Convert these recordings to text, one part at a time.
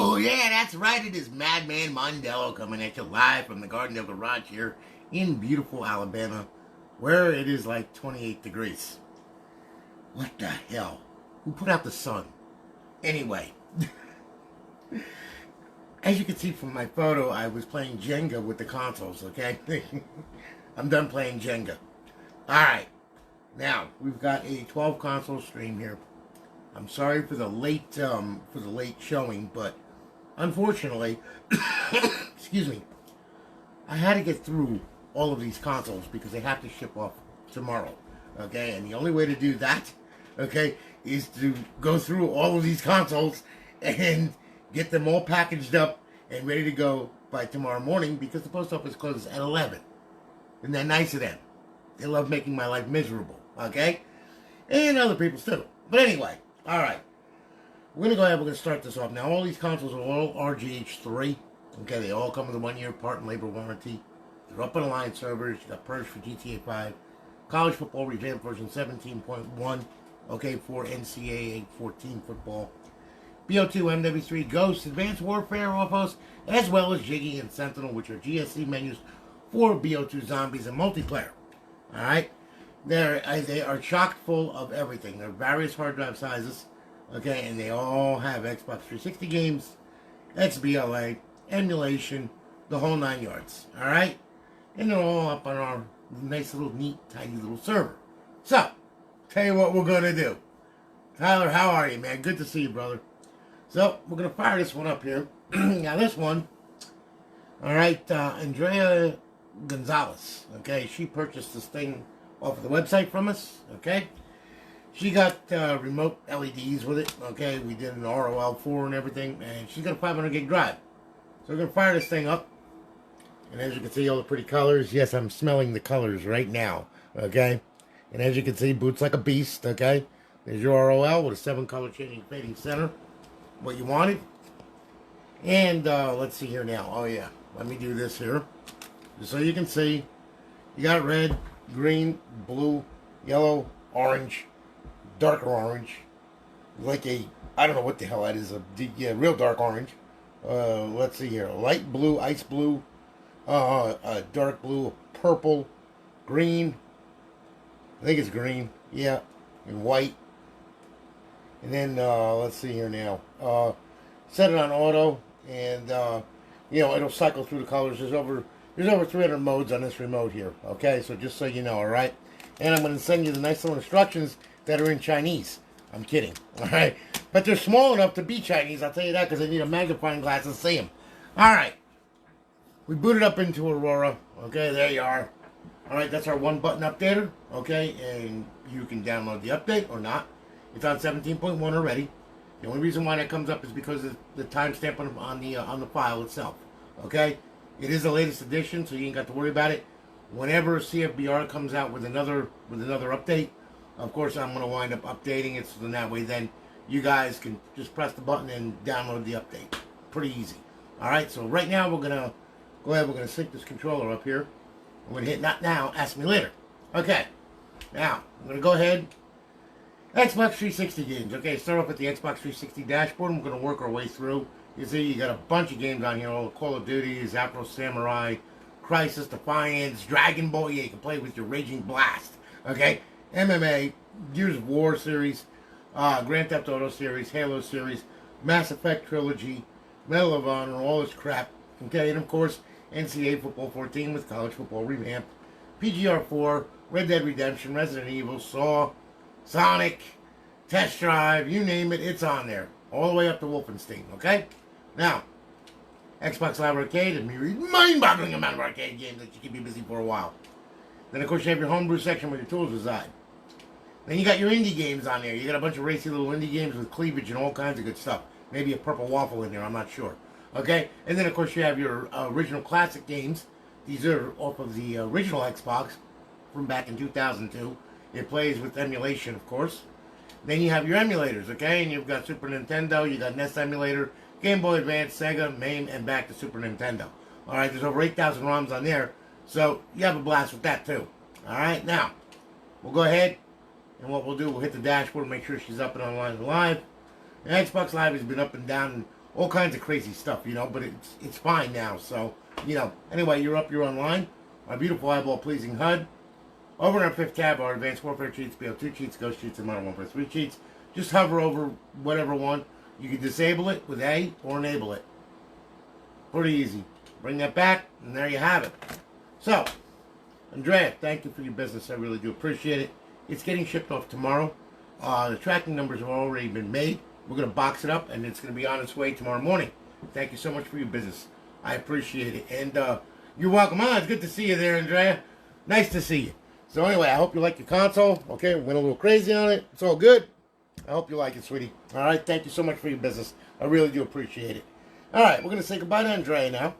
Oh, yeah, that's right. It is Madman Mondello coming at you live from the Garden of Garage here in beautiful Alabama, where it is like 28 degrees. What the hell? Who put out the sun? Anyway, as you can see from my photo, I was playing Jenga with the consoles, okay? I'm done playing Jenga. Alright, now, we've got a 12 console stream here. I'm sorry for the late showing, but unfortunately, excuse me, I had to get through all of these consoles because they have to ship off tomorrow, okay? And the only way to do that, okay, is to go through all of these consoles and get them all packaged up and ready to go by tomorrow morning because the post office closes at 11. Isn't that nice of them? They love making my life miserable, okay? And other people's too. But anyway, all right. We're going to go ahead, we're going to start this off. Now, all these consoles are all RGH3. Okay, they all come with a 1-year part and labor warranty. They're up on line servers. You got Purge for GTA 5. College football revamped version 17.1. Okay, for NCAA 14 football. Bo2 MW3 Ghost, Advanced Warfare offhosts, as well as Jiggy and Sentinel, which are GSC menus for Bo2 Zombies and Multiplayer. Alright? They are chock full of everything. They're various hard drive sizes. Okay, and they all have Xbox 360 games, Xbla, emulation, the whole 9 yards. Alright? And they're all up on our nice little, neat, tidy little server. So, tell you what we're going to do. Tyler, how are you, man? Good to see you, brother. So, we're going to fire this one up here. Now, this one, alright, Andrea Gonzalez, okay, she purchased this thing off of the website from us, okay? She got remote LEDs with it, okay? We did an ROL4 and everything, and she's got a 500 gig drive. So we're going to fire this thing up. And as you can see, all the pretty colors. Yes, I'm smelling the colors right now, okay? And as you can see, boots like a beast, okay? There's your ROL with a 7-color changing fading center. What you wanted. And let's see here now. Oh, yeah. Let me do this here. Just so you can see. You got red, green, blue, yellow, orange, darker orange. Like a, I don't know what the hell that is. Real dark orange. Let's see here. Light blue, ice blue, dark blue, purple, green. I think it's green. Yeah. And white. And then, let's see here now. Set it on auto. And, it'll cycle through the colors. There's over 300 modes on this remote here. Okay, so just so you know, alright? And I'm going to send you the nice little instructions that are in Chinese. I'm kidding, alright? But they're small enough to be Chinese, I'll tell you that, because I need a magnifying glass to see them. Alright. We booted up into Aurora. Okay, there you are. Alright, that's our one-button updater. Okay, and you can download the update or not. It's on 17.1 already. The only reason why that comes up is because of the timestamp on the file itself. Okay? It is the latest edition, so you ain't got to worry about it. Whenever CFBR comes out with another update, of course I'm going to wind up updating it, so then that way then you guys can just press the button and download the update. Pretty easy. Alright, so right now we're going to go ahead, we're going to sync this controller up here. We're going to hit not now, ask me later. Okay, now I'm going to go ahead. Xbox 360 games. Okay, start off with the Xbox 360 dashboard, and we're going to work our way through. You see, you got a bunch of games on here, all Call of Duties, Afro Samurai, Crisis, Defiance, Dragon Ball. Yeah, you can play with your Raging Blast. Okay, MMA, Gears of War series, Grand Theft Auto series, Halo series, Mass Effect trilogy, Medal of Honor, all this crap. Okay, and of course, NCAA Football 14 with College Football Revamped, PGR 4, Red Dead Redemption, Resident Evil, Saw, Sonic, Test Drive, you name it, it's on there. All the way up to Wolfenstein, okay? Now, Xbox Live Arcade, a mind-boggling amount of arcade games that you keep you busy for a while. Then, of course, you have your homebrew section where your tools reside. Then you got your indie games on there. You got a bunch of racy little indie games with cleavage and all kinds of good stuff. Maybe a purple waffle in there, I'm not sure. Okay? And then, of course, you have your original classic games. These are off of the original Xbox from back in 2002. It plays with emulation, of course. Then you have your emulators, okay? And you've got Super Nintendo, you got NES emulator, Game Boy Advance, Sega, MAME, and back to Super Nintendo. Alright, there's over 8,000 ROMs on there, so you have a blast with that too. Alright, now, we'll go ahead, and what we'll do, we'll hit the dashboard, make sure she's up and online and live. And Xbox Live has been up and down all kinds of crazy stuff, you know, but it's fine now. So, you know, anyway, you're up, you're online. My beautiful eyeball-pleasing HUD. Over in our 5th tab are Advanced Warfare cheats, Bo2 cheats, Ghost cheats, and Modern Warfare 3 cheats. Just hover over whatever one. You can disable it with A or enable it. Pretty easy. Bring that back, and there you have it. So, Andrea, thank you for your business. I really do appreciate it. It's getting shipped off tomorrow. The tracking numbers have already been made. We're going to box it up, and it's going to be on its way tomorrow morning. Thank you so much for your business. I appreciate it. And you're welcome. It's good to see you there, Andrea. Nice to see you. So anyway, I hope you like your console. Okay, we went a little crazy on it. It's all good. I hope you like it, sweetie. All right, thank you so much for your business. I really do appreciate it. All right, we're going to say goodbye to Andrea now.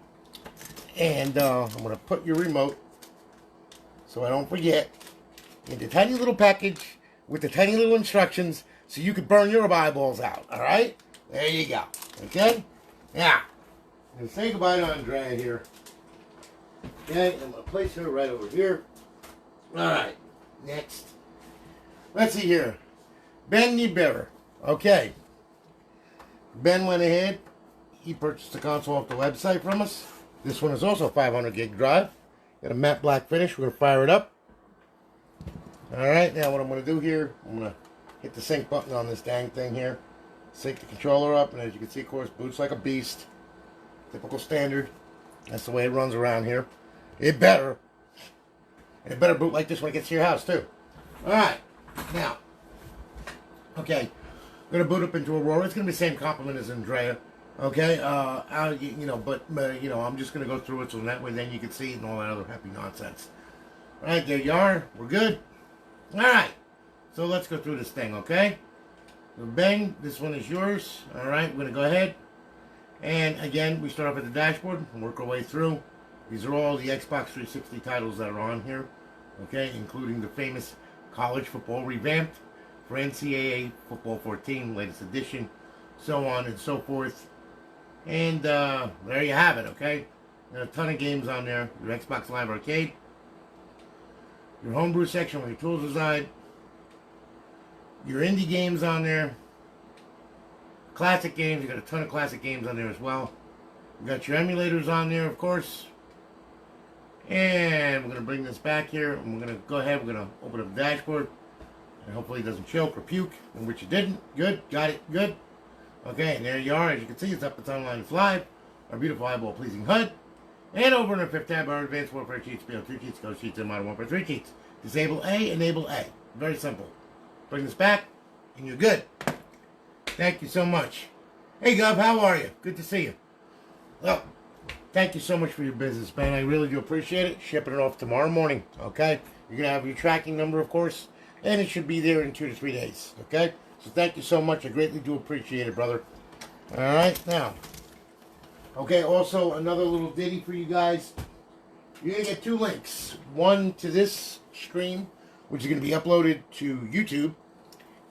And I'm going to put your remote, so I don't forget, in the tiny little package with the tiny little instructions so you could burn your eyeballs out. All right? There you go. Okay? Now, I'm going to say goodbye to Andrea here. Okay, I'm going to place her right over here. Alright, next. Let's see here. Ben Niebuhr. Okay. Ben went ahead. He purchased the console off the website from us. This one is also a 500 gig drive. Got a matte black finish. We're going to fire it up. Alright, now what I'm going to do here, I'm going to hit the sync button on this dang thing here. Sync the controller up, and as you can see, of course, boots like a beast. Typical standard. That's the way it runs around here. It better. And it better boot like this when it gets to your house, too. Alright. Now. Okay. I'm going to boot up into Aurora. It's going to be the same complement as Andrea. Okay? You know, but you know, I'm just going to go through it so that way then you can see it and all that other happy nonsense. Alright, there you are. We're good. Alright. So let's go through this thing, okay? So bang. This one is yours. Alright, we're going to go ahead. And again, we start off at the dashboard and work our way through. These are all the Xbox 360 titles that are on here, okay, including the famous College Football Revamped for NCAA Football 14, latest edition, so on and so forth. And there you have it, okay? There are a ton of games on there. Your Xbox Live Arcade, your homebrew section where your tools reside, your indie games on there, classic games. You got a ton of classic games on there as well. You got your emulators on there, of course. And we're going to bring this back here, and we're going to go ahead, we're going to open up the dashboard, and hopefully it doesn't choke or puke, in which it didn't. Good, got it, good. Okay, and there you are. As you can see, it's up, it's online, it's live. Our beautiful eyeball-pleasing HUD. And over in our 5th tab, our Advanced Warfare cheats, Bo2 cheats, Ghost cheats, and Modern Warfare 3 cheats. Disable A, enable A. Very simple. Bring this back, and you're good. Thank you so much. Hey, Gov, how are you? Good to see you. Well, thank you so much for your business, man. I really do appreciate it. Shipping it off tomorrow morning, okay? You're going to have your tracking number, of course, and it should be there in 2 to 3 days, okay? So thank you so much. I greatly do appreciate it, brother. All right, now. Okay, also another little ditty for you guys. You're going to get 2 links. One to this stream, which is going to be uploaded to YouTube.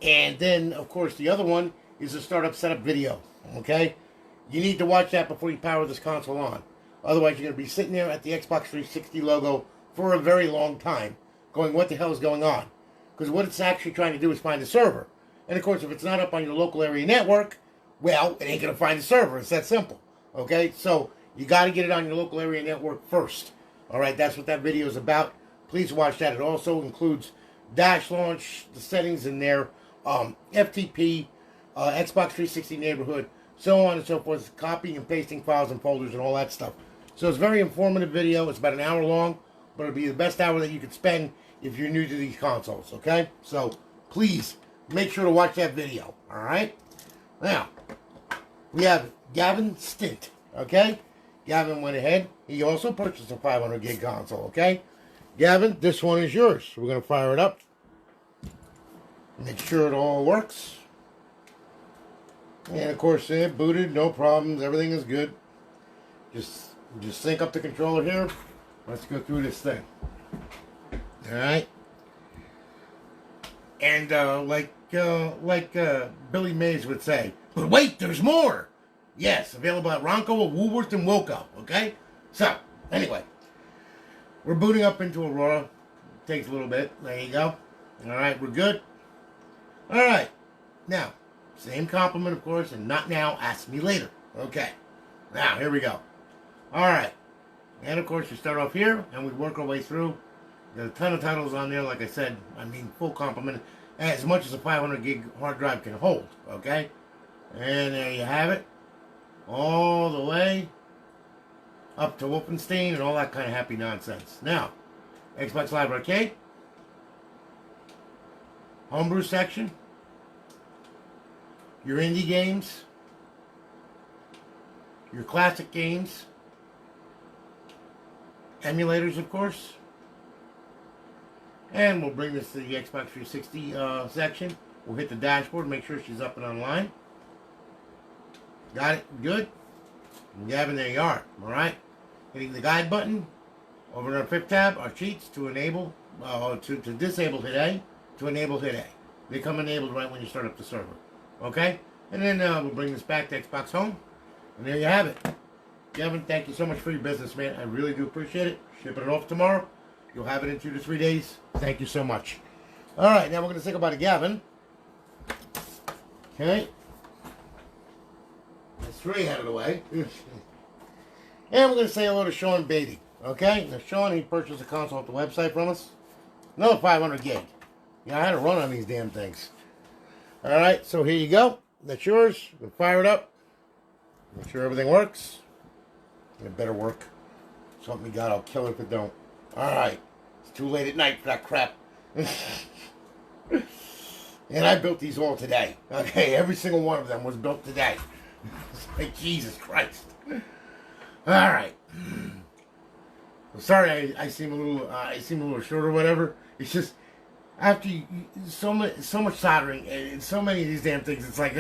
And then, of course, the other one is a startup setup video, okay? You need to watch that before you power this console on. Otherwise, you're going to be sitting there at the Xbox 360 logo for a very long time, going, what the hell is going on? Because what it's actually trying to do is find a server. And, of course, if it's not up on your local area network, well, it ain't going to find a server. It's that simple, okay? So, you got to get it on your local area network first. All right, that's what that video is about. Please watch that. It also includes Dash Launch, the settings in there, FTP, Xbox 360 neighborhood, so on and so forth, copying and pasting files and folders and all that stuff. So it's a very informative video. It's about an hour long, but it'll be the best hour that you could spend if you're new to these consoles, okay? So please make sure to watch that video, all right? Now, we have Gavin Stint, okay? Gavin went ahead. He also purchased a 500 gig console, okay? Gavin, this one is yours. We're going to fire it up. Make sure it all works. And of course, it booted, no problems, everything is good. Just sync up the controller here. Let's go through this thing. Alright. And like Billy Mays would say, but wait, there's more! Yes, available at Ronco, Woolworth, and Wilco, okay? So, anyway. We're booting up into Aurora. Takes a little bit. There you go. Alright, we're good. Alright. Now, same compliment, of course, and not now, ask me later. Okay. Now, here we go. Alright. And of course, we start off here, and we work our way through. There's a ton of titles on there, like I said. I mean, full complement. As much as a 500 gig hard drive can hold. Okay? And there you have it. All the way up to Wolfenstein and all that kind of happy nonsense. Now, Xbox Live Arcade. Homebrew section. Your indie games. Your classic games. Emulators, of course. And we'll bring this to the Xbox 360 section. We'll hit the dashboard, make sure she's up and online. Got it? Good? And Gavin, there you are. Alright? Hitting the guide button. Over in our fifth tab, our cheats to enable, to disable hit A, to enable hit A. They come enabled right when you start up the server. Okay? And then we'll bring this back to Xbox Home. And there you have it. Gavin, thank you so much for your business, man. I really do appreciate it. Shipping it off tomorrow. You'll have it in 2 to 3 days. Thank you so much. Alright, now we're going to say goodbye to Gavin. Okay. That's 3 out of the way. And we're going to say hello to Sean Beatty. Okay? Now, Sean, he purchased a console off the website from us. Another 500 gig. Yeah, I had to run on these damn things. Alright, so here you go. That's yours. We'll fire it up. Make sure everything works. It better work. Something God, I'll kill it if it don't. Alright. It's too late at night for that crap. And I built these all today. Okay, every single one of them was built today. It's like, Jesus Christ. Alright. Sorry I seem a little short or whatever. It's just after so much soldering and so many of these damn things, it's like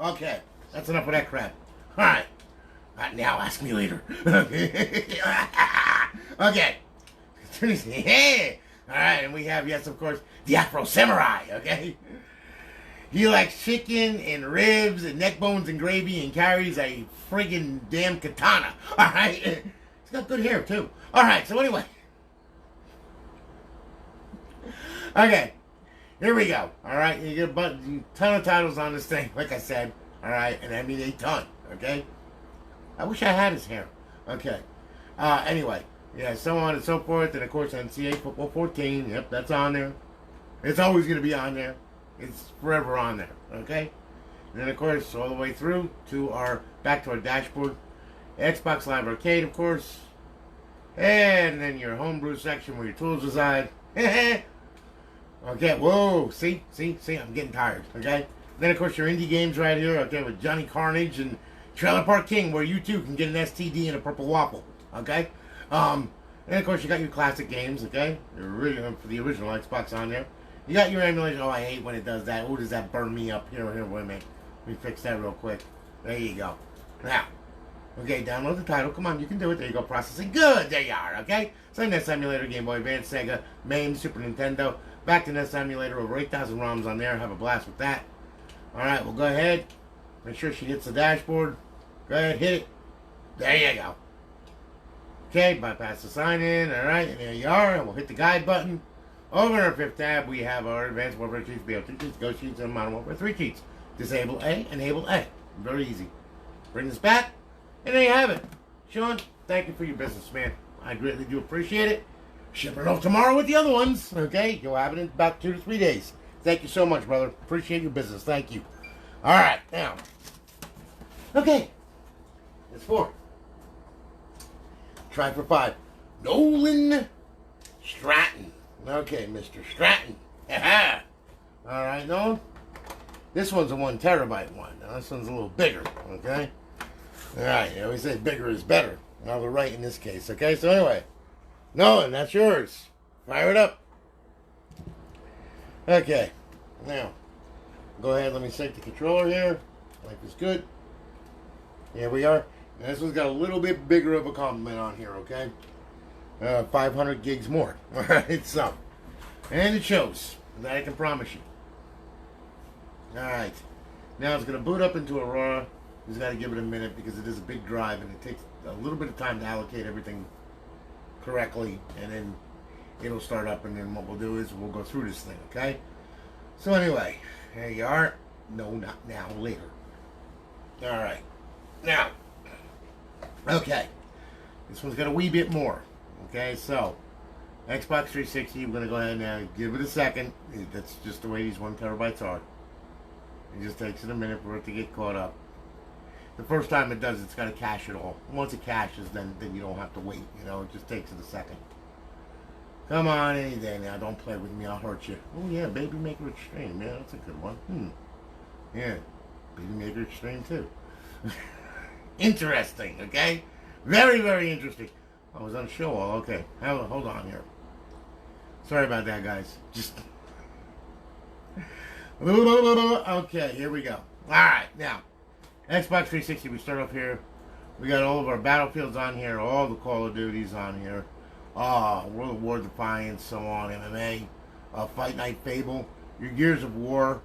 okay, that's enough of that crap. Alright. Now ask me later. Okay. Alright, and we have, yes, of course, the Afro Samurai, okay? He likes chicken and ribs and neck bones and gravy and carries a friggin' damn katana, alright? He's got good hair, too. Alright, so anyway. Okay, here we go, alright? You get a ton of titles on this thing, like I said, alright? And I mean a ton, okay? I wish I had his hair. Okay. Anyway. Yeah, so on and so forth. And, of course, NCAA Football 14. Yep, that's on there. It's always going to be on there. It's forever on there. Okay? And then, of course, all the way through to back to our dashboard. Xbox Live Arcade, of course. And then your homebrew section where your tools reside. Okay, whoa. See? I'm getting tired. Okay? Then, of course, your indie games right here. Okay, with Johnny Carnage and Trailer Park King, where you too can get an STD and a purple waffle, okay? And of course you got your classic games, okay? For the original Xbox on there. You got your emulation. Oh, I hate when it does that. Oh, does that burn me up? Here, wait a minute. Let me fix that real quick. There you go. Now, okay, download the title. Come on, you can do it. There you go, processing. Good, there you are, okay? So NES Emulator, Game Boy Advance, Sega, MAME, Super Nintendo. Back to NES Emulator, over 8,000 ROMs on there. Have a blast with that. Alright, we'll go ahead. Make sure she hits the dashboard. Go ahead, hit it. There you go. Okay, bypass the sign in. Alright, and there you are. And we'll hit the guide button. Over in our fifth tab, we have our Advanced Warfare cheats, BO2 cheats, Go cheats, and Modern Warfare 3 cheats. Disable A, enable A. Very easy. Bring this back, and there you have it. Sean, thank you for your business, man. I greatly do appreciate it. Shipping it off tomorrow with the other ones. Okay, you'll have it in about 2 to 3 days. Thank you so much, brother. Appreciate your business. Thank you. Alright, now. Okay. It's 4. Try for 5. Nolan Stratton. Okay, Mr. Stratton. Alright, Nolan. This one's a 1 terabyte one. Now, this one's a little bigger, okay? Alright, I always say bigger is better. Now we're right in this case, okay? So anyway, Nolan, that's yours. Fire it up. Okay, now, go ahead, let me sync the controller here. Life is good. Here we are. And this one's got a little bit bigger of a complement on here, okay? 500 gigs more. Alright, so. And it shows. That I can promise you. Alright. Now it's going to boot up into Aurora. Just got to give it a minute because it is a big drive and it takes a little bit of time to allocate everything correctly. And then it'll start up, and then what we'll do is we'll go through this thing, okay? So anyway, There you are. No, not now, later. Alright. Now. Okay. This one's got a wee bit more. Okay, so Xbox 360, we're going to go ahead and give it a second. That's just the way these 1 terabytes are. It just takes it a minute for it to get caught up. The first time it does, it's got to cache it all. Once it caches, then you don't have to wait. You know, it just takes it a second. Come on, any day now. Don't play with me. I'll hurt you. Oh, yeah, Baby Maker Extreme. Yeah, that's a good one. Yeah, Baby Maker Extreme, too. Interesting, okay? Very, very interesting. I was on show all. Okay, hold on here. Sorry about that, guys. Just... Okay, here we go. Alright, now, Xbox 360, we start off here. We got all of our Battlefields on here, all the Call of Duties on here. World of War Defiance, so on, MMA, Fight Night Fable, your Gears of War,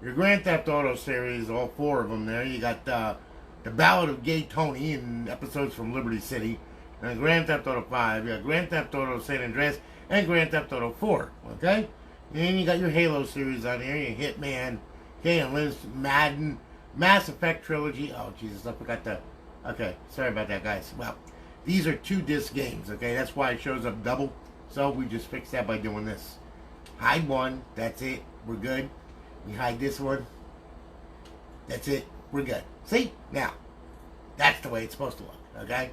your Grand Theft Auto series, all 4 of them there. You got the Ballad of Gay Tony and episodes from Liberty City, and Grand Theft Auto 5. You got Grand Theft Auto San Andreas and Grand Theft Auto 4, okay? And then you got your Halo series on here, your Hitman, okay, and Liz, Madden, Mass Effect Trilogy. Oh, Jesus, I forgot the... Okay, sorry about that, guys. Well, these are 2-disc games, okay? That's why it shows up double. So we just fixed that by doing this. Hide one, that's it. We're good. You hide this one. That's it. We're good. See? Now, that's the way it's supposed to look, okay?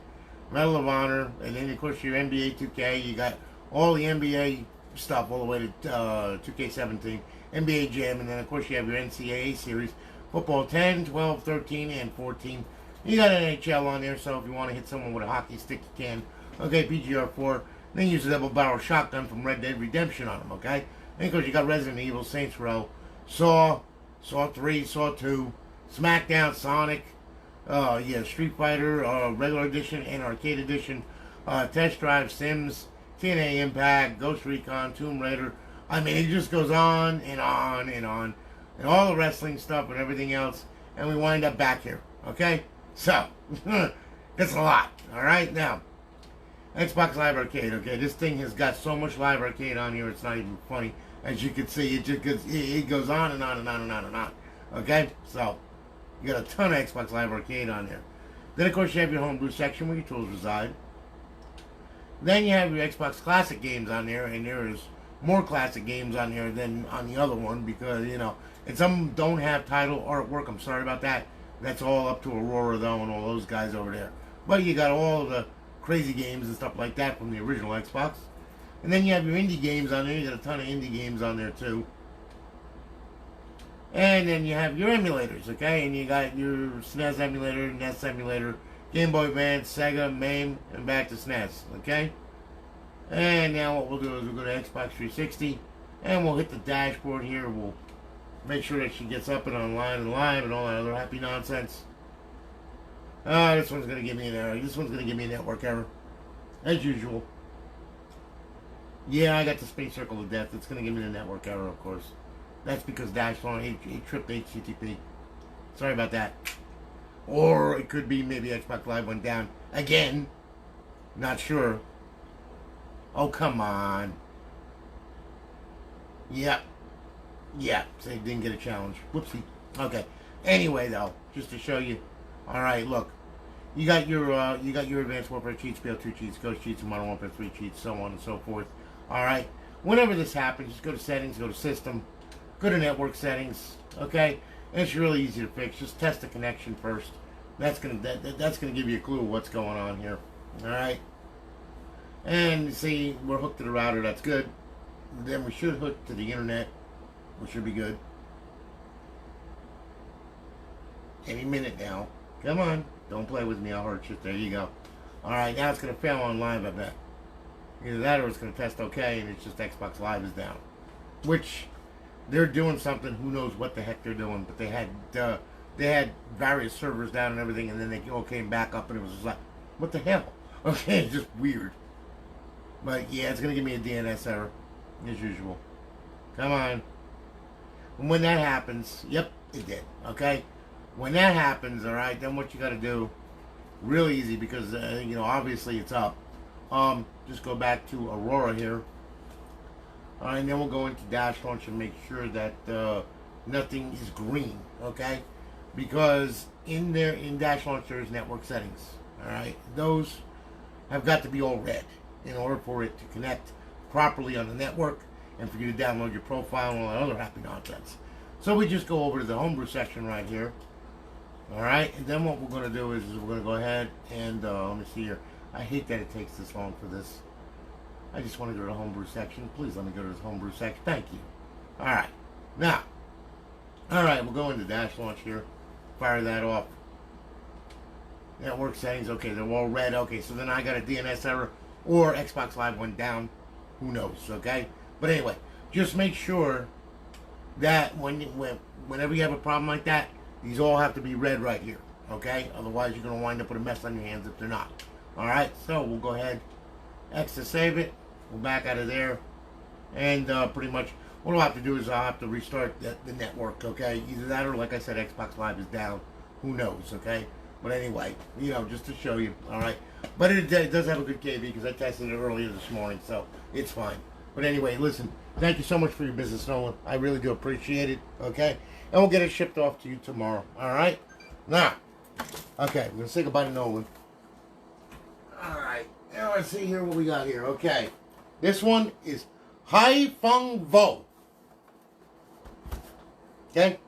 Medal of Honor, and then, of course, your NBA 2K. You got all the NBA stuff all the way to 2K17, NBA Jam, and then, of course, you have your NCAA series, Football 10, 12, 13, and 14. You got NHL on there, so if you want to hit someone with a hockey stick, you can. Okay, PGR4. Then use a double-barrel shotgun from Red Dead Redemption on them, okay? And, of course, you got Resident Evil, Saints Row, Saw 3, Saw 2, SmackDown, Sonic, Street Fighter, regular edition and arcade edition, Test Drive, Sims, TNA Impact, Ghost Recon, Tomb Raider. I mean, it just goes on and on and on. And all the wrestling stuff and everything else. And we wind up back here. Okay? So, that's a lot. Alright? Now, Xbox Live Arcade. Okay? This thing has got so much Live Arcade on here, it's not even funny. As you can see, it goes on and on and on and on and on. Okay? So, you got a ton of Xbox Live Arcade on there. Then, of course, you have your homebrew section where your tools reside. Then you have your Xbox Classic Games on there, and there is more classic games on here than on the other one because, you know, and some don't have title artwork. I'm sorry about that. That's all up to Aurora, though, and all those guys over there. But you got all the crazy games and stuff like that from the original Xbox. And then you have your indie games on there. You got a ton of indie games on there, too. And then you have your emulators, okay? And you got your SNES emulator, NES emulator, Game Boy Advance, Sega, MAME, and back to SNES, okay? And now what we'll do is we'll go to Xbox 360, and we'll hit the dashboard here. We'll make sure that she gets up and online and live and all that other happy nonsense. This one's going to give me an error. This one's going to give me a network error, as usual. Yeah, I got the space circle of death. It's going to give me the network error, of course. That's because Dashphone tripped HTTP. Sorry about that. Or it could be maybe Xbox Live went down again. Not sure. Oh, come on. Yep. Yeah, so they didn't get a challenge. Whoopsie. Okay. Anyway, though, just to show you. All right, look. You got your Advanced Warfare cheats, BO2 cheats, Ghost cheats, and Modern Warfare 3 cheats, so on and so forth. All right. Whenever this happens, just go to Settings, go to System, go to Network Settings. Okay. And it's really easy to fix. Just test the connection first. That's gonna give you a clue of what's going on here. All right. And you see, we're hooked to the router. That's good. Then we should hook to the internet, which should be good. Any minute now. Come on. Don't play with me. I'll hurt you. There you go. All right. Now it's going to fail on live, I bet. Either that or it's going to test okay, and it's just Xbox Live is down. Which, they're doing something. Who knows what the heck they're doing. But they had various servers down and everything, and then they all came back up, and it was just like, what the hell? Okay, it's just weird. But yeah, it's going to give me a DNS error, as usual. Come on. And when that happens, yep, it did, okay? When that happens, all right, then what you got to do, real easy, because, you know, obviously it's up. Just go back to Aurora here. All right, and then we'll go into Dash Launch and make sure that nothing is green, okay? Because in there, in Dash Launcher's network settings, all right, those have got to be all red in order for it to connect properly on the network and for you to download your profile and all that other happy nonsense. So we just go over to the homebrew section right here. All right, and then what we're going to do is we're going to go ahead and let me see here. I hate that it takes this long for this. I just want to go to the homebrew section. Please let me go to this homebrew section. Thank you. All right, now, all right, we'll go into Dash Launch here. Fire that off. Network settings, okay, they're all red. Okay, so then I got a DNS error or Xbox Live went down. Who knows, okay? But anyway, just make sure that whenever you have a problem like that, these all have to be red right here, okay? Otherwise, you're going to wind up with a mess on your hands if they're not. All right, so we'll go ahead, X to save it. We'll back out of there. And pretty much what I'll have to do is I'll have to restart the network, okay? Either that or, like I said, Xbox Live is down. Who knows, okay? But anyway, you know, just to show you, all right? But it does have a good KV because I tested it earlier this morning, so it's fine. But anyway, listen, thank you so much for your business, Nolan. I really do appreciate it, okay? And we'll get it shipped off to you tomorrow, all right? Now, okay, we're going to say goodbye to Nolan. All right, now let's see here what we got here, okay? This one is Hai Feng Vo. Okay?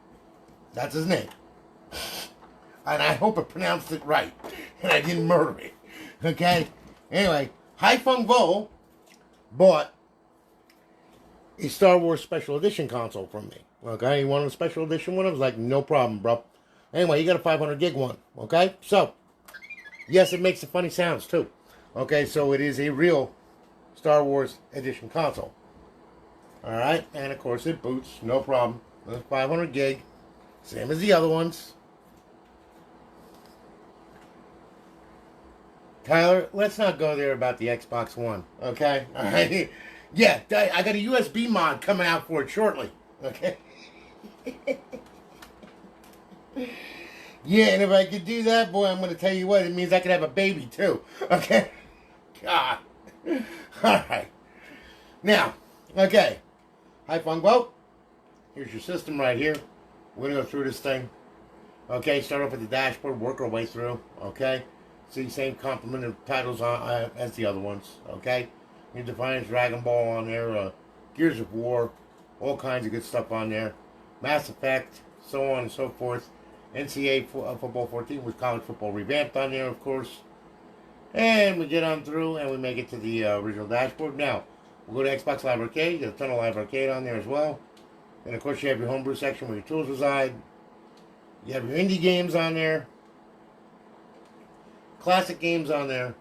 That's his name. And I hope I pronounced it right. And I didn't murder it. Okay? Anyway, Hai Feng Vo bought a Star Wars Special Edition console from me. Okay? He wanted a Special Edition one. I was like, no problem, bro. Anyway, he got a 500 gig one. Okay? So, yes, it makes the funny sounds, too. Okay? So, it is a real Star Wars Edition console. Alright? And, of course, it boots. No problem. That's 500 gig. Same as the other ones. Tyler, let's not go there about the Xbox One, okay? All right? Yeah, I got a USB mod coming out for it shortly, okay? Yeah, and if I could do that, boy, I'm going to tell you what, it means I could have a baby, too, okay? God. All right. Now, okay. Hi, Fungbo. Here's your system right here. We're going to go through this thing. Okay, start off at the dashboard, work our way through, okay? See, same complement of titles as the other ones, okay? New Defiance, Dragon Ball on there, Gears of War, all kinds of good stuff on there. Mass Effect, so on and so forth. NCAA Football 14 with College Football Revamped on there, of course. And we get on through and we make it to the original dashboard. Now, we'll go to Xbox Live Arcade, you got a ton of Live Arcade on there as well. And of course you have your homebrew section where your tools reside. You have your indie games on there. Classic games on there,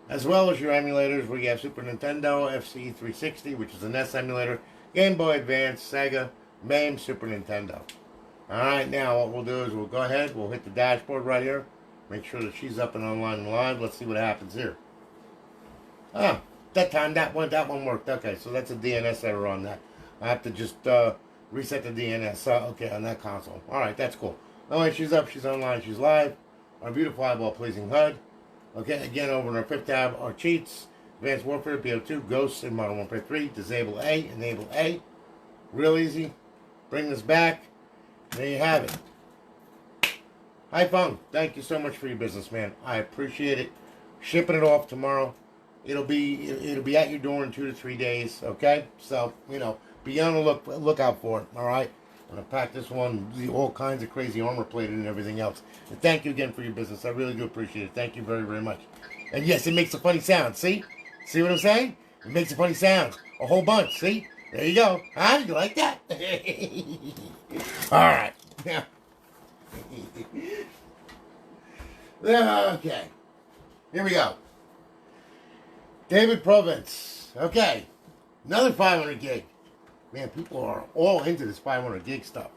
as well as your emulators where you have Super Nintendo, FC 360, which is a NES emulator, Game Boy Advance, Sega, MAME, Super Nintendo. Alright, now what we'll do is we'll go ahead, we'll hit the dashboard right here, make sure that she's up and online and live. Let's see what happens here. Ah, that time that one worked. Okay, so that's a DNS error on that. I have to just reset the DNS. Okay, on that console. Alright, that's cool. Alright, she's up, she's online, she's live. Our beautiful eyeball-pleasing HUD. Okay, again, over in our fifth tab, our cheats. Advanced Warfare, Bo2, Ghosts, and Modern Warfare 3. Disable A, enable A. Real easy. Bring this back. There you have it. Hi, Fung. Thank you so much for your business, man. I appreciate it. Shipping it off tomorrow. It'll be at your door in 2 to 3 days, okay? So, you know, be on the lookout for it, all right? I'm going to pack this one, all kinds of crazy armor plated and everything else. And thank you again for your business. I really do appreciate it. Thank you very, very much. And yes, it makes a funny sound. See? See what I'm saying? It makes a funny sound. A whole bunch. See? There you go. Huh? You like that? All right. Now. Okay. Here we go. David Provence. Okay. Another 500 gig. Man, people are all into this 500 gig stuff,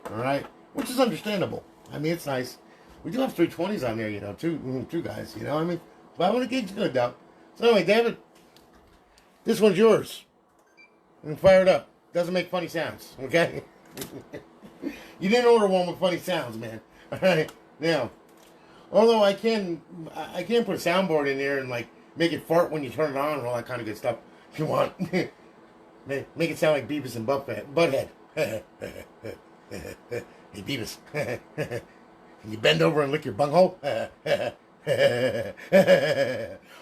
all right? Which is understandable. I mean, it's nice. We do have 320s on there, you know, two guys, you know what I mean? 500 gigs good, though. So anyway, David, this one's yours. And fire it up. Doesn't make funny sounds, okay? You didn't order one with funny sounds, man. All right? Now, although I can put a soundboard in there and, like, make it fart when you turn it on and all that kind of good stuff if you want. Make it sound like Beavis and Butthead. Hey, Beavis. Can you bend over and lick your bunghole?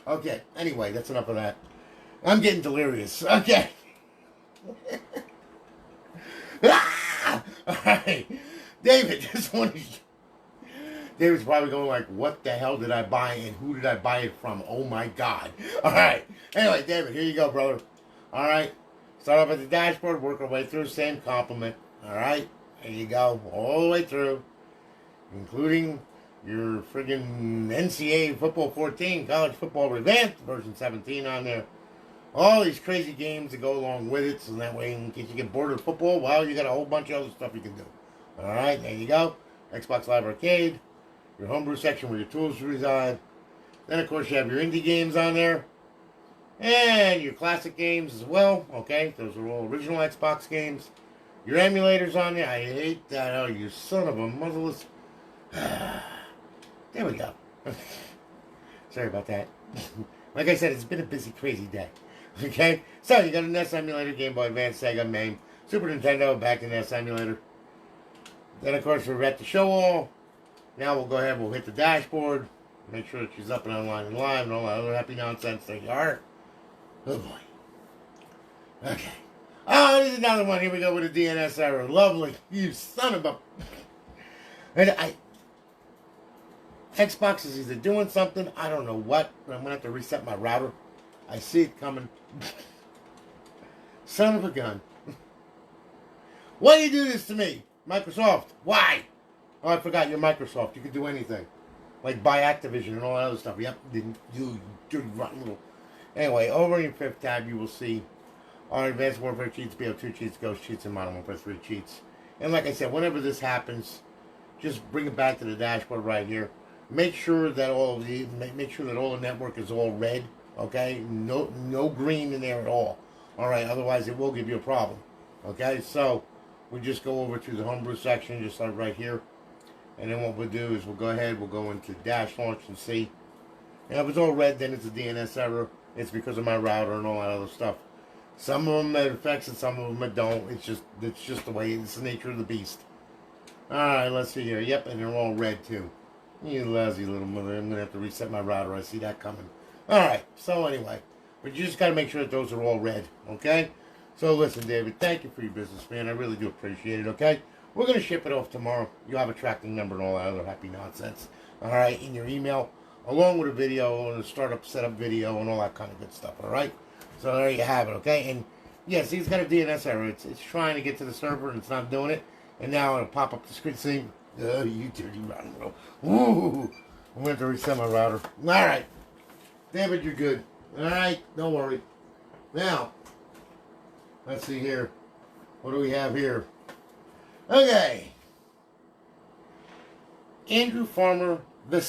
Okay, anyway, that's enough of that. I'm getting delirious. Okay. Alright. David, this one is... David's probably going like, what the hell did I buy and who did I buy it from? Oh my God. Alright. Anyway, David, here you go, brother. Alright. Start off at the dashboard, work our way through, same compliment. Alright. There you go. All the way through. Including your friggin' NCAA Football 14, College Football Revamped, version 17 on there. All these crazy games that go along with it, so that way in case you get bored of football, well, you got a whole bunch of other stuff you can do. Alright, there you go. Xbox Live Arcade, your homebrew section where your tools reside. Then, of course, you have your indie games on there. And your classic games as well. Okay, those are all original Xbox games. Your emulators on there. I hate that. Oh, you son of a motherless... There we go. Sorry about that. Like I said, it's been a busy, crazy day. Okay? So, you got a NES emulator, Game Boy Advance, Sega, MAME, Super Nintendo, back to NES emulator. Then, of course, we're at the show all. Now we'll go ahead, we'll hit the dashboard. Make sure that she's up and online and live and all that other happy nonsense. There you are. Oh, boy. Okay. Oh, there's another one. Here we go with a DNS error. Lovely. You son of a... And Xbox is either doing something, I don't know what, but I'm going to have to reset my router. I see it coming. Son of a gun. Why do you do this to me? Microsoft, why? Oh, I forgot, you're Microsoft. You can do anything. Like buy Activision and all that other stuff. Yep, didn't you dirty rotten little... Anyway, over in your fifth tab, you will see our Advanced Warfare cheats, BO2 cheats, Ghost cheats, and Modern Warfare 3 cheats. And like I said, whenever this happens, just bring it back to the dashboard right here. Make sure that all the network is all red, okay? No green in there at all. All right, otherwise it will give you a problem. Okay, so we just go over to the homebrew section, just like right here, and then what we'll do is we'll go ahead, we'll go into dash launch and see. And if it's all red, then it's a DNS error. It's because of my router and all that other stuff. Some of them it affects it, some of them it don't. It's just the way, it's the nature of the beast. All right, let's see here. Yep, and they're all red too. You lousy little mother. I'm going to have to reset my router. I see that coming. Alright, so anyway. But you just got to make sure that those are all red. Okay? So listen, David. Thank you for your business, man. I really do appreciate it. Okay? We're going to ship it off tomorrow. You'll have a tracking number and all that other happy nonsense. Alright? In your email. Along with a video and a startup setup video and all that kind of good stuff. Alright? So there you have it. Okay? And yes, he's got a DNS error. It's trying to get to the server and it's not doing it. And now it'll pop up the screen saying... Oh, you dirty rotten little. Ooh, I'm going to have to reset my router. Alright. David, you're good. Alright, don't worry. Now, let's see here. What do we have here? Okay. Andrew Farmer II.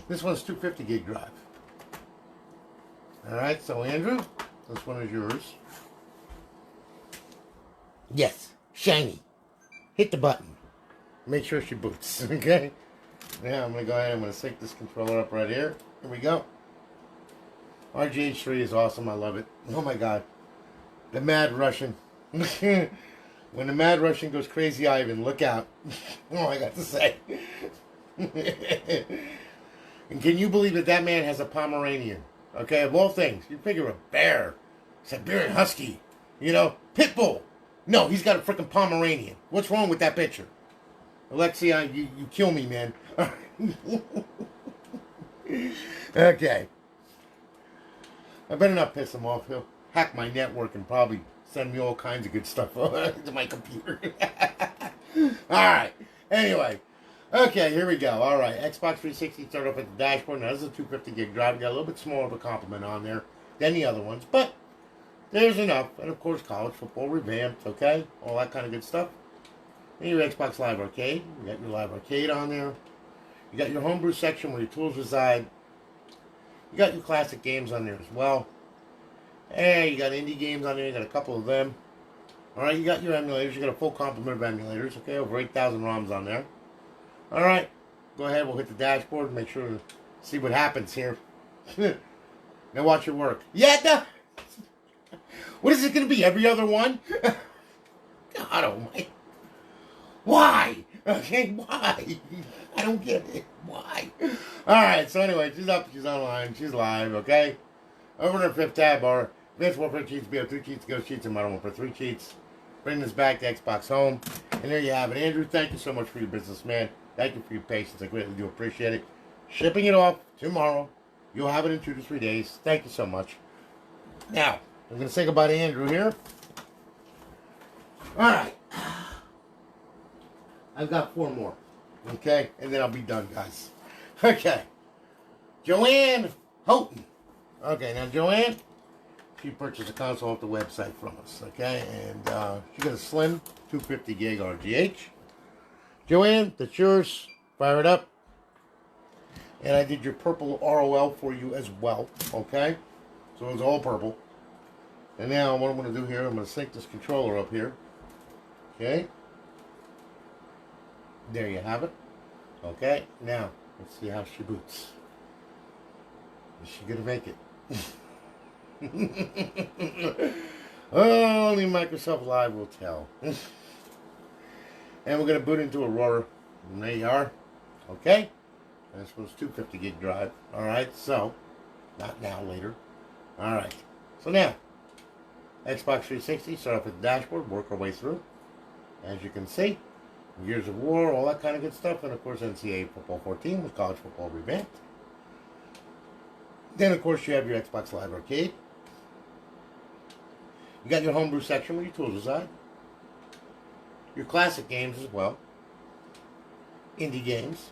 This one's 250 gig drive. Alright, so Andrew, this one is yours. Yes, shiny. Hit the button. Make sure she boots, okay? Now I'm going to go ahead and I'm going to sync this controller up right here. Here we go. RGH3 is awesome. I love it. Oh my God. The Mad Russian. When the Mad Russian goes crazy, Ivan, look out. All I got to say. And can you believe that that man has a Pomeranian? Okay, of all things. You figure a bear, Siberian Husky, you know, pit bull. No, he's got a freaking Pomeranian. What's wrong with that picture? Alexia, you kill me, man. Okay. I better not piss him off. He'll hack my network and probably send me all kinds of good stuff to my computer. Alright. Anyway. Okay, here we go. Alright. Xbox 360 start off at the dashboard. Now, this is a 250 gig drive. We got a little bit smaller of a complement on there than the other ones. But there's enough. And, of course, college football revamped. Okay? All that kind of good stuff. And your Xbox Live Arcade. You got your Live Arcade on there. You got your homebrew section where your tools reside. You got your classic games on there as well. And you got indie games on there. You got a couple of them. Alright, you got your emulators. You got a full complement of emulators. Okay, over 8,000 ROMs on there. Alright, go ahead. We'll hit the dashboard and make sure to see what happens here. Now watch it work. Yeah, what is it going to be? Every other one? God almighty. Why? Okay, why? I don't get it. Why? Alright, so anyway, she's up, she's online, she's live, okay? Over in her 5th tab bar, Advanced Warfare cheats, BO2 cheats, Ghost cheats, and Modern Warfare 3 cheats. Bring this back to Xbox Home. And there you have it. Andrew, thank you so much for your business, man. Thank you for your patience. I greatly do appreciate it. Shipping it off tomorrow. You'll have it in 2 to 3 days. Thank you so much. Now, I'm going to say goodbye to Andrew here. Alright. I've got 4 more. Okay? And then I'll be done, guys. Okay. Joanne Houghton. Okay, now Joanne, she purchased a console off the website from us. Okay? And she got a slim 250 gig RGH. Joanne, that's yours. Fire it up. And I did your purple ROL for you as well. Okay? So it's all purple. And now what I'm going to do here, I'm going to sync this controller up here. Okay? There you have it. Okay, now, let's see how she boots. Is she going to make it? Only Microsoft Live will tell. And we're going to boot into Aurora. And there you are. Okay? And this one's 250 gig drive. Alright, so, not now, later. Alright, so now, Xbox 360, start off with the dashboard, work our way through. As you can see, Gears of War, all that kind of good stuff, and of course NCAA Football 14 with College Football Revamped. Then of course you have your Xbox Live Arcade. You got your homebrew section where your tools reside. Your classic games as well. Indie games.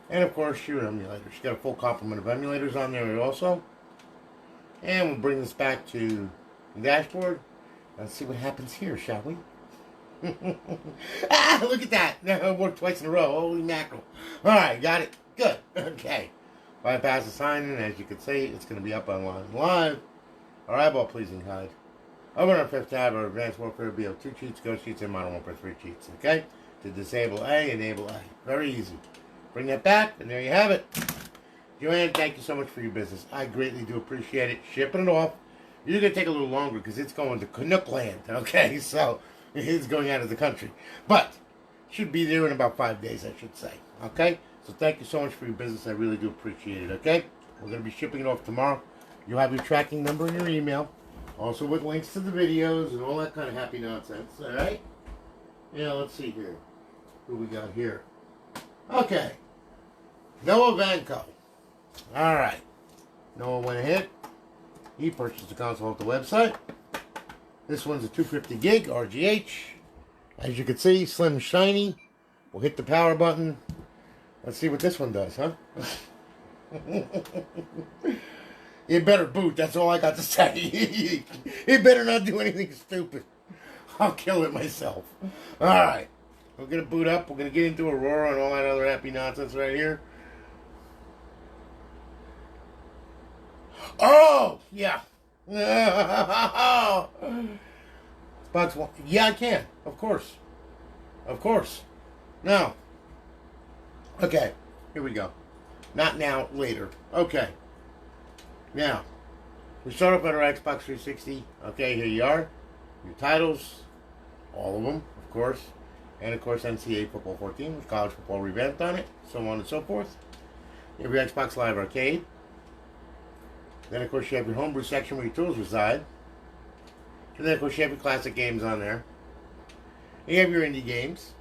And of course your emulators. You got a full complement of emulators on there also. And we'll bring this back to the dashboard. Let's see what happens here, shall we? Ah, look at that. Now it worked twice in a row. Holy mackerel. Alright, got it. Good. Okay. Bypass the sign-in. As you can see, it's going to be up online live. Our eyeball-pleasing HUD. Over on our 5th tab, our Advanced Warfare BO2 cheats, Ghost cheats, and Modern Warfare 3 cheats. Okay? To disable A, enable A. Very easy. Bring that back, and there you have it. Joanne, thank you so much for your business. I greatly do appreciate it. Shipping it off. You're going to take a little longer because it's going to Canuck Land. Okay? So, it's going out of the country. But, should be there in about 5 days, I should say. Okay? So, thank you so much for your business. I really do appreciate it. Okay? We're going to be shipping it off tomorrow. You'll have your tracking number in your email. Also with links to the videos and all that kind of happy nonsense. Alright? Yeah, let's see here. Who we got here? Okay. Noah Vanco. Alright. Noah went ahead. He purchased the console off the website. This one's a 250 gig RGH. As you can see, slim and shiny. We'll hit the power button. Let's see what this one does, huh? It better boot, that's all I got to say. It better not do anything stupid. I'll kill it myself. Alright. We're going to boot up. We're going to get into Aurora and all that other happy nonsense right here. Oh! Yeah. Xbox One. Yeah, I can. Of course. Of course. Now. Okay. Here we go. Not now, later. Okay. Now, we start off at our Xbox 360. Okay, here you are. Your titles. All of them, of course. And, of course, NCAA Football 14 with College Football Revamped on it. So on and so forth. You have your Xbox Live Arcade. Then, of course, you have your homebrew section where your tools reside. And then, of course, you have your classic games on there. You have your indie games.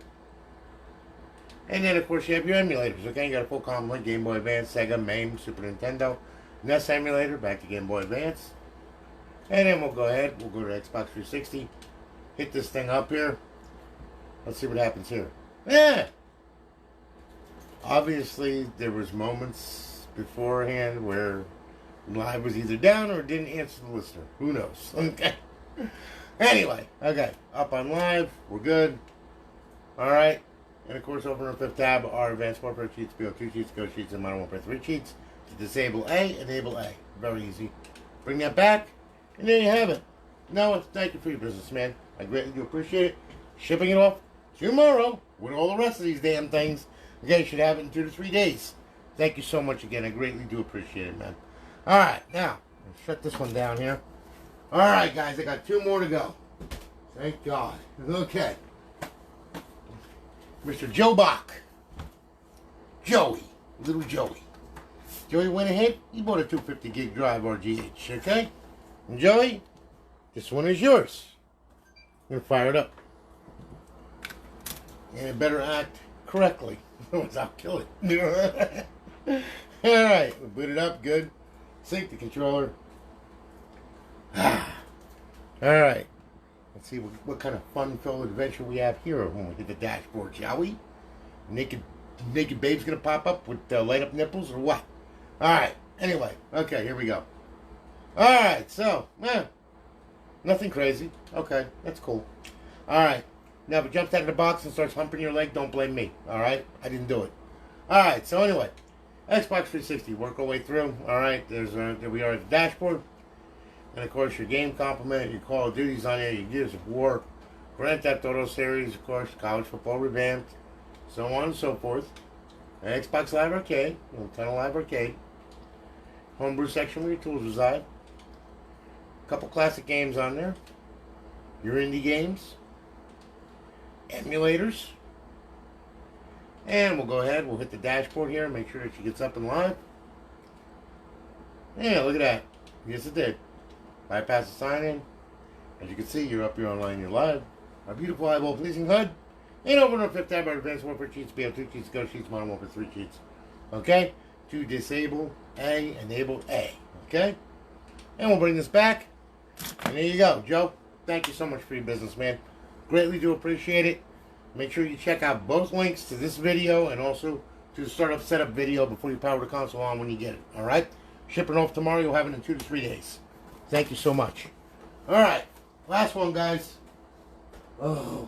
And then, of course, you have your emulators. Okay, you got a full complement: Game Boy Advance, Sega, MAME, Super Nintendo, NES emulator, back to Game Boy Advance. And then we'll go ahead, we'll go to Xbox 360. Hit this thing up here. Let's see what happens here. Yeah! Obviously, there was moments beforehand where Live was either down or didn't answer the listener. Who knows? Okay. Anyway, okay. Up on Live. We're good. Alright. And of course, over in our 5th tab, our Advanced Warfare cheats, BO2 cheats, Ghost cheats, and Modern Warfare 3 cheats. To disable A, enable A. Very easy. Bring that back, and there you have it. Noah, thank you for your business, man. I greatly do appreciate it. Shipping it off tomorrow with all the rest of these damn things. Okay, you should have it in 2 to 3 days. Thank you so much again. I greatly do appreciate it, man. Alright, now, let's shut this one down here. Alright, guys, I got 2 more to go. Thank God. Okay. Mr. Joe Bach. Joey. Little Joey. Joey went ahead. He bought a 250 gig drive RGH. Okay? And Joey, this one is yours. I'm going to fire it up. And it better act correctly. Otherwise, I'll kill it. Alright. We'll boot it up. Good. Sync the controller. Alright. Let's see what kind of fun-filled adventure we have here when we hit the dashboard, shall we? Naked babe's gonna pop up with light up nipples or what? Alright, anyway, okay, here we go. Alright, so, nothing crazy. Okay, that's cool. Alright, now if it jumps out of the box and starts humping your leg, don't blame me. Alright, I didn't do it. Alright, so anyway, Xbox 360, work our way through. Alright, there we are at the dashboard. And of course, your game complement, your Call of Duty's on there, your Gears of War, Grand Theft Auto series, of course, College Football Revamped, so on and so forth. An Xbox Live Arcade, Nintendo Live Arcade, Homebrew section where your tools reside, a couple classic games on there, your indie games, emulators, and we'll go ahead, we'll hit the dashboard here, make sure that she gets up and live. Yeah, look at that. Yes, it did. Bypass the sign-in. As you can see, you're up here online, you're live. Our beautiful eyeball pleasing HUD. And over in our 5th tab, our advanced warfare cheats, BO2 cheats, go cheats, modern warfare 3 cheats. Okay? To disable A, enable A. Okay? And we'll bring this back. And there you go. Joe, thank you so much for your business, man. Greatly do appreciate it. Make sure you check out both links to this video and also to the startup setup video before you power the console on when you get it. Alright? Shipping off tomorrow, you'll have it in 2 to 3 days. Thank you so much. Alright, last one, guys. Oh.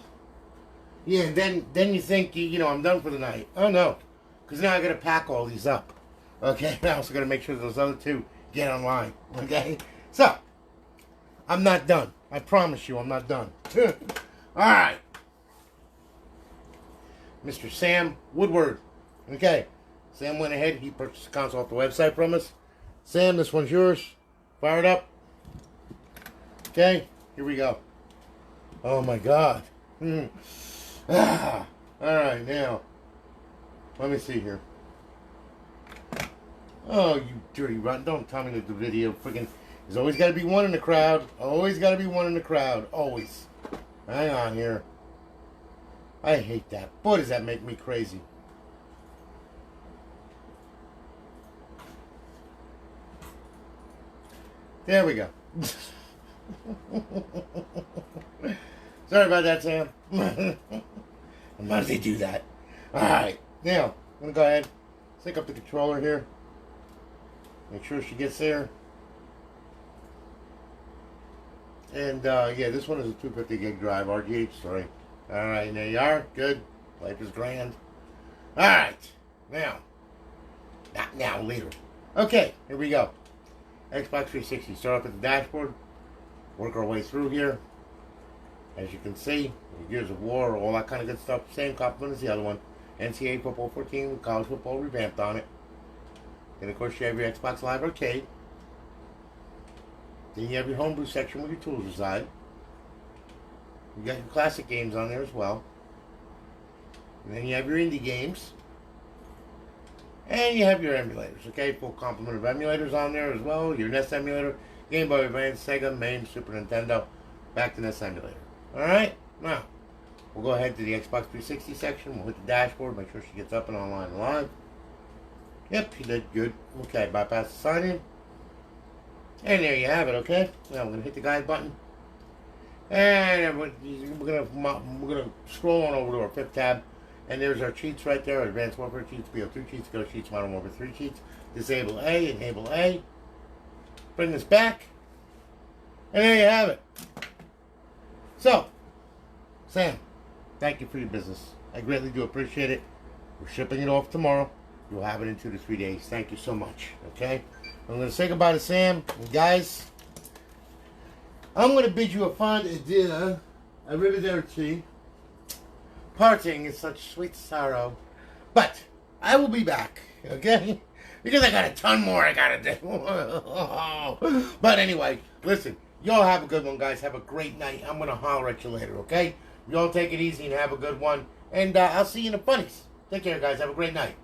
Yeah, and then you think, you know, I'm done for the night. Oh, no. Because now I got to pack all these up. Okay? I also got to make sure those other two get online. Okay? So, I'm not done. I promise you, I'm not done. Alright. Mr. Sam Woodward. Okay. Sam went ahead. He purchased the console off the website from us. Sam, this one's yours. Fire it up. Okay, here we go. Oh my God. Alright, now. Let me see here. Oh, you dirty rotten. Don't tell me that the video freaking... There's always got to be one in the crowd. Always got to be one in the crowd. Always. Hang on here. I hate that. Boy, does that make me crazy. There we go. Sorry about that, Sam. Why do they do that? Alright, now, I'm going to go ahead, sync up the controller here. Make sure she gets there. And, yeah, this one is a 250 gig drive, RGH, sorry. Alright, there you are. Good. Life is grand. Alright, now. Not now, later. Okay, here we go. Xbox 360. Start up at the dashboard. Work our way through here. As you can see, Gears of War, all that kind of good stuff. Same complement as the other one. NCAA Football 14 with College Football Revamped on it. Then, of course, you have your Xbox Live Arcade. Then you have your Homebrew section where your tools reside. You got your classic games on there as well. And then you have your indie games. And you have your emulators, okay? Full complement of emulators on there as well. Your NES emulator, Game Boy Advance, Sega, MAME, Super Nintendo, back to NES emulator. Alright? Now, we'll go ahead to the Xbox 360 section. We'll hit the dashboard, make sure she gets up and online and live. Yep, she did good. Okay, bypass the sign-in. And there you have it, okay? Now we're going to hit the guide button. And we're gonna scroll on over to our 5th tab. And there's our cheats right there, our Advanced Warfare cheats, BO2 cheats, Go cheats, Modern Warfare 3 cheats. Disable A, enable A. Bring this back. And there you have it. So, Sam, thank you for your business. I greatly do appreciate it. We're shipping it off tomorrow. You'll have it in 2 to 3 days. Thank you so much. Okay? I'm going to say goodbye to Sam. And guys, I'm going to bid you a fond adieu. Arrivederci. Parting is such sweet sorrow. But I will be back. Okay? Because I got a ton more I got to do. But anyway, listen. Y'all have a good one, guys. Have a great night. I'm going to holler at you later, okay? Y'all take it easy and have a good one. And I'll see you in the funnies. Take care, guys. Have a great night.